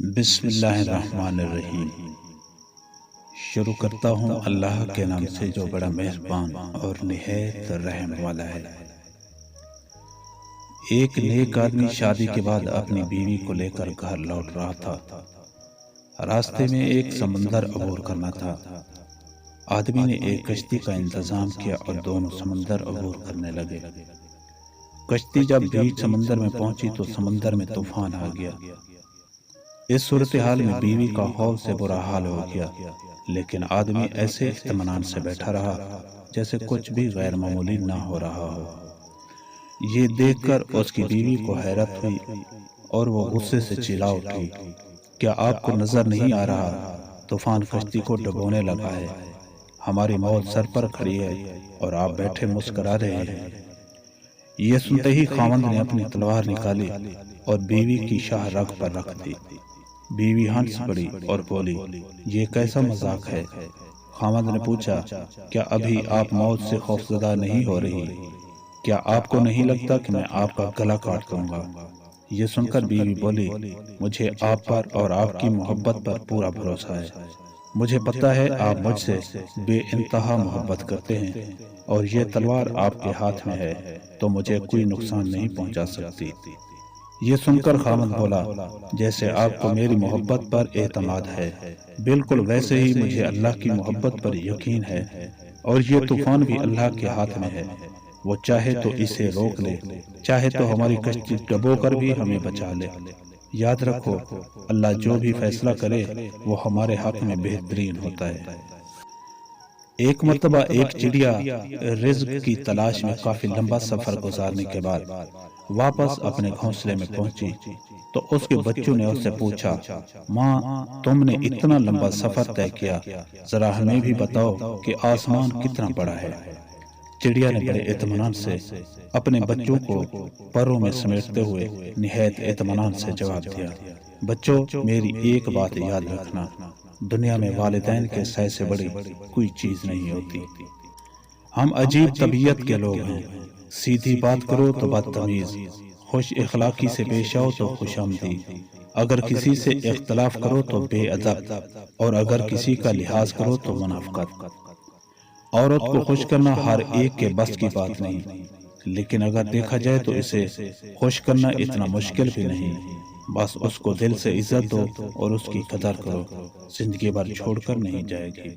بسم اللہ الرحمن الرحیم۔ شروع کرتا ہوں اللہ کے نام سے جو بڑا مہربان اور نہایت رحم والا ہے۔ ایک نیک آدمی شادی کے بعد اپنی بیوی کو لے کر گھر لوٹ رہا تھا۔ راستے میں ایک سمندر عبور کرنا تھا۔ آدمی نے ایک کشتی کا انتظام کیا اور دونوں سمندر عبور کرنے لگے۔ کشتی جب بیچ سمندر میں پہنچی تو سمندر میں طوفان آ گیا۔ اس صورتحال میں بیوی کا خوف سے برا حال ہو گیا، لیکن آدمی ایسے اطمینان سے بیٹھا رہا جیسے کچھ بھی غیر معمولی نہ ہو رہا ہو۔ یہ دیکھ کر اس کی بیوی کو حیرت ہوئی اور وہ غصے سے چلا اٹھی، کیا آپ کو نظر نہیں آ رہا طوفان کشتی کو ڈبونے لگا ہے؟ ہماری موت سر پر کھڑی ہے اور آپ بیٹھے مسکرا رہے ہیں۔ یہ سنتے ہی خاوند نے اپنی تلوار نکالی اور بیوی کی شاہ رگ پر رکھ دی۔ بیوی ہنس پڑی اور بولی، یہ کیسا مذاق ہے؟ خاوند نے پوچھا، کیا ابھی آپ موت سے خوفزدہ نہیں ہو رہی؟ کیا آپ کو نہیں لگتا کہ میں آپ کا گلا کاٹ دوں گا؟ یہ سن کر بیوی بولی، مجھے آپ پر اور آپ کی محبت پر پورا بھروسہ ہے۔ مجھے پتہ ہے آپ مجھ سے بے انتہا محبت کرتے ہیں اور یہ تلوار آپ کے ہاتھ میں ہے تو مجھے کوئی نقصان نہیں پہنچا سکتی۔ یہ سن کر خاوند بولا، جیسے آپ کو میری محبت پر اعتماد ہے، بالکل ویسے ہی مجھے اللہ کی محبت پر یقین ہے، اور یہ طوفان بھی اللہ کے ہاتھ میں ہے۔ وہ چاہے تو اسے روک لے، چاہے تو ہماری کشتی ڈبو کر بھی ہمیں بچا لے۔ یاد رکھو، اللہ جو بھی فیصلہ کرے وہ ہمارے حق میں بہترین ہوتا ہے۔ ایک مرتبہ ایک چڑیا رزق کی تلاش میں کافی لمبا سفر گزارنے کے بعد واپس اپنے گھونسلے میں پہنچی تو اس کے بچوں نے اس سے پوچھا، ماں، تم نے اتنا لمبا سفر طے کیا، ذرا ہمیں بھی بتاؤ کہ آسمان کتنا بڑا ہے۔ چڑیا نے بڑے اطمینان سے اپنے بچوں کو پروں میں سمیٹتے ہوئے نہایت اطمینان سے جواب دیا، بچوں، میری ایک بات یاد رکھنا، دنیا میں والدین کے سائے سے بڑی کوئی چیز نہیں ہوتی۔ ہم عجیب طبیعت کے لوگ ہیں، سیدھی بات کرو تو بدتمیز، خوش اخلاقی سے پیش آؤ تو خوش آمدید، اگر کسی سے اختلاف کرو تو بے ادب، اور اگر کسی کا لحاظ کرو تو منافقت۔ عورت کو خوش کرنا ہر ایک کے بس کی بات نہیں، لیکن اگر دیکھا جائے تو اسے خوش کرنا اتنا مشکل بھی نہیں۔ بس اس کو دل سے عزت دو اور اس کی قدر کرو، زندگی بھر چھوڑ کر نہیں جائے گی۔